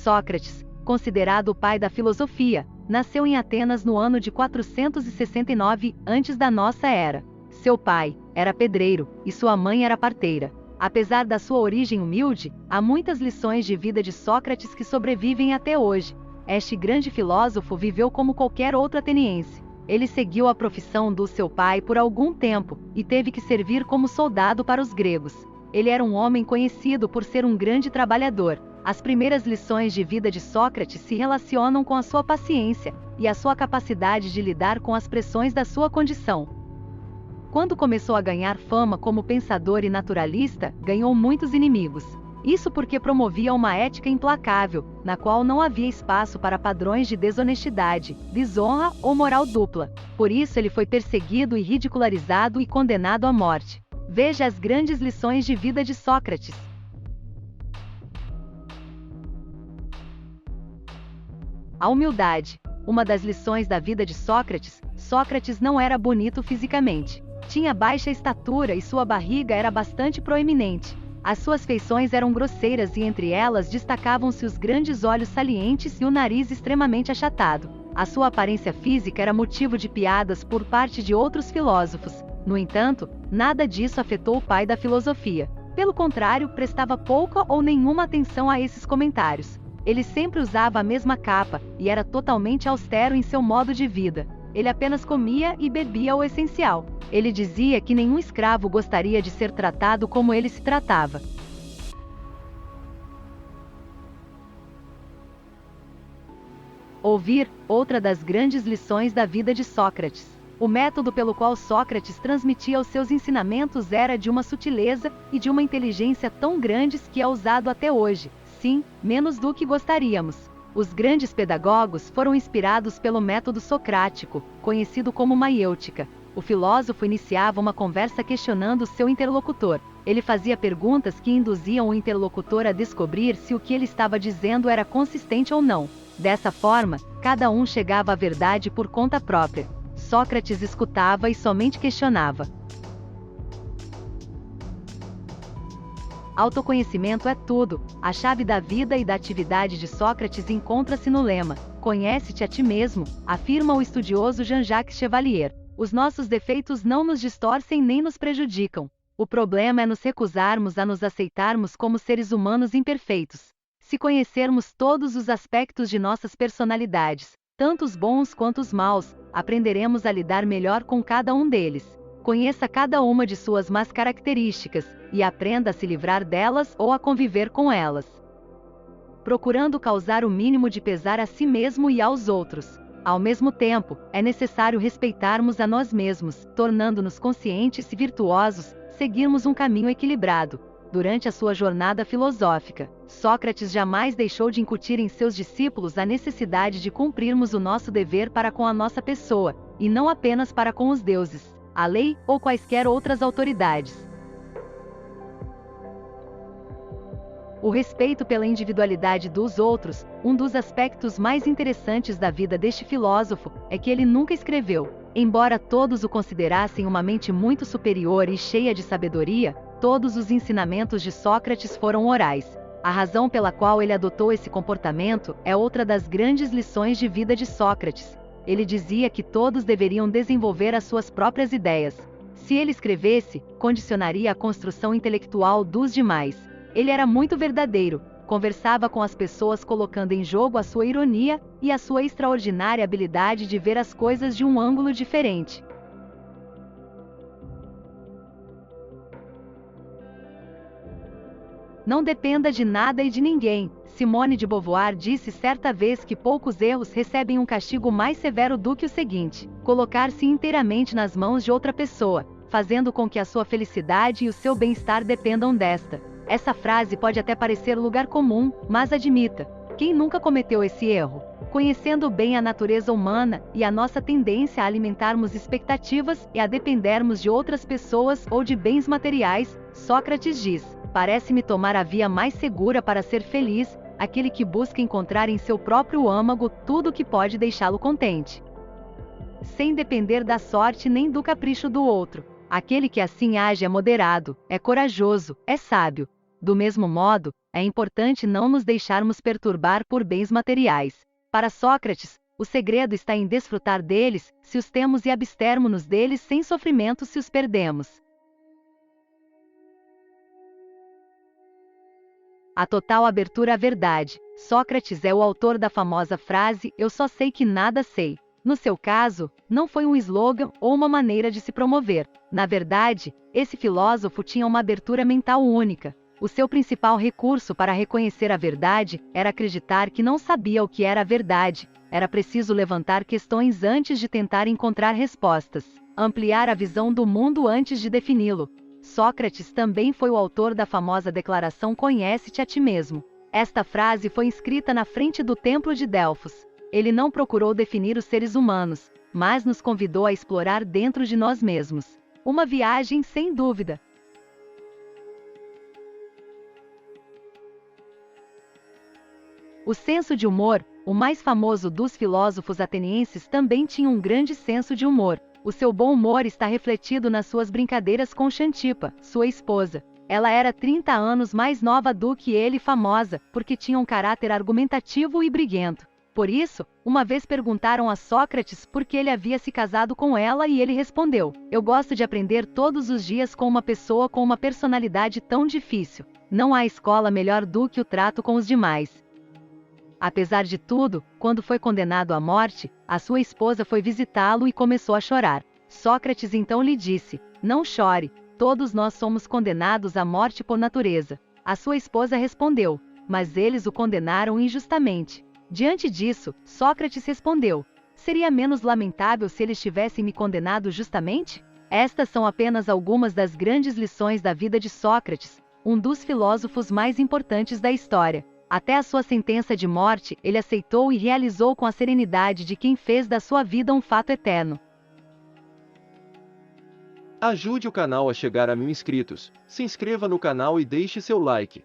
Sócrates, considerado o pai da filosofia, nasceu em Atenas no ano de 469 antes da nossa era. Seu pai era pedreiro e sua mãe era parteira. Apesar da sua origem humilde, há muitas lições de vida de Sócrates que sobrevivem até hoje. Este grande filósofo viveu como qualquer outro ateniense. Ele seguiu a profissão do seu pai por algum tempo e teve que servir como soldado para os gregos. Ele era um homem conhecido por ser um grande trabalhador. As primeiras lições de vida de Sócrates se relacionam com a sua paciência e a sua capacidade de lidar com as pressões da sua condição. Quando começou a ganhar fama como pensador e naturalista, ganhou muitos inimigos. Isso porque promovia uma ética implacável, na qual não havia espaço para padrões de desonestidade, desonra ou moral dupla. Por isso ele foi perseguido e ridicularizado e condenado à morte. Veja as grandes lições de vida de Sócrates. A humildade. Uma das lições da vida de Sócrates, Sócrates não era bonito fisicamente. Tinha baixa estatura e sua barriga era bastante proeminente. As suas feições eram grosseiras e entre elas destacavam-se os grandes olhos salientes e o nariz extremamente achatado. A sua aparência física era motivo de piadas por parte de outros filósofos. No entanto, nada disso afetou o pai da filosofia. Pelo contrário, prestava pouca ou nenhuma atenção a esses comentários. Ele sempre usava a mesma capa e era totalmente austero em seu modo de vida. Ele apenas comia e bebia o essencial. Ele dizia que nenhum escravo gostaria de ser tratado como ele se tratava. Ouvir, outra das grandes lições da vida de Sócrates. O método pelo qual Sócrates transmitia os seus ensinamentos era de uma sutileza e de uma inteligência tão grandes que é usado até hoje. Sim, menos do que gostaríamos. Os grandes pedagogos foram inspirados pelo método socrático, conhecido como maiêutica. O filósofo iniciava uma conversa questionando seu interlocutor. Ele fazia perguntas que induziam o interlocutor a descobrir se o que ele estava dizendo era consistente ou não. Dessa forma, cada um chegava à verdade por conta própria. Sócrates escutava e somente questionava. Autoconhecimento é tudo. A chave da vida e da atividade de Sócrates encontra-se no lema: conhece-te a ti mesmo, afirma o estudioso Jean-Jacques Chevalier. Os nossos defeitos não nos distorcem nem nos prejudicam. O problema é nos recusarmos a nos aceitarmos como seres humanos imperfeitos. Se conhecermos todos os aspectos de nossas personalidades, tanto os bons quanto os maus, aprenderemos a lidar melhor com cada um deles. Conheça cada uma de suas más características, e aprenda a se livrar delas ou a conviver com elas. Procurando causar o mínimo de pesar a si mesmo e aos outros. Ao mesmo tempo, é necessário respeitarmos a nós mesmos, tornando-nos conscientes e virtuosos, seguirmos um caminho equilibrado. Durante a sua jornada filosófica, Sócrates jamais deixou de incutir em seus discípulos a necessidade de cumprirmos o nosso dever para com a nossa pessoa, e não apenas para com os deuses, a lei ou quaisquer outras autoridades. O respeito pela individualidade dos outros, um dos aspectos mais interessantes da vida deste filósofo, é que ele nunca escreveu. Embora todos o considerassem uma mente muito superior e cheia de sabedoria, todos os ensinamentos de Sócrates foram orais. A razão pela qual ele adotou esse comportamento é outra das grandes lições de vida de Sócrates. Ele dizia que todos deveriam desenvolver as suas próprias ideias. Se ele escrevesse, condicionaria a construção intelectual dos demais. Ele era muito verdadeiro, conversava com as pessoas colocando em jogo a sua ironia e a sua extraordinária habilidade de ver as coisas de um ângulo diferente. Não dependa de nada e de ninguém. Simone de Beauvoir disse certa vez que poucos erros recebem um castigo mais severo do que o seguinte: colocar-se inteiramente nas mãos de outra pessoa, fazendo com que a sua felicidade e o seu bem-estar dependam desta. Essa frase pode até parecer lugar comum, mas admita, quem nunca cometeu esse erro? Conhecendo bem a natureza humana e a nossa tendência a alimentarmos expectativas e a dependermos de outras pessoas ou de bens materiais, Sócrates diz: parece-me tomar a via mais segura para ser feliz, aquele que busca encontrar em seu próprio âmago tudo o que pode deixá-lo contente, sem depender da sorte nem do capricho do outro. Aquele que assim age é moderado, é corajoso, é sábio. Do mesmo modo, é importante não nos deixarmos perturbar por bens materiais. Para Sócrates, o segredo está em desfrutar deles, se os temos, e abstermos-nos deles sem sofrimento se os perdemos. A total abertura à verdade. Sócrates é o autor da famosa frase "Eu só sei que nada sei". No seu caso, não foi um slogan ou uma maneira de se promover. Na verdade, esse filósofo tinha uma abertura mental única. O seu principal recurso para reconhecer a verdade era acreditar que não sabia o que era a verdade. Era preciso levantar questões antes de tentar encontrar respostas, ampliar a visão do mundo antes de defini-lo. Sócrates também foi o autor da famosa declaração "Conhece-te a ti mesmo". Esta frase foi escrita na frente do Templo de Delfos. Ele não procurou definir os seres humanos, mas nos convidou a explorar dentro de nós mesmos. Uma viagem sem dúvida. O senso de humor. O mais famoso dos filósofos atenienses também tinha um grande senso de humor. O seu bom humor está refletido nas suas brincadeiras com Xantipa, sua esposa. Ela era 30 anos mais nova do que ele e famosa, porque tinha um caráter argumentativo e briguento. Por isso, uma vez perguntaram a Sócrates por que ele havia se casado com ela e ele respondeu: "Eu gosto de aprender todos os dias com uma pessoa com uma personalidade tão difícil. Não há escola melhor do que o trato com os demais." Apesar de tudo, quando foi condenado à morte, a sua esposa foi visitá-lo e começou a chorar. Sócrates então lhe disse: "Não chore, todos nós somos condenados à morte por natureza." A sua esposa respondeu: "Mas eles o condenaram injustamente." Diante disso, Sócrates respondeu: "Seria menos lamentável se eles tivessem me condenado justamente?" Estas são apenas algumas das grandes lições da vida de Sócrates, um dos filósofos mais importantes da história. Até a sua sentença de morte, ele aceitou e realizou com a serenidade de quem fez da sua vida um fato eterno. Ajude o canal a chegar a 1000 inscritos, se inscreva no canal e deixe seu like.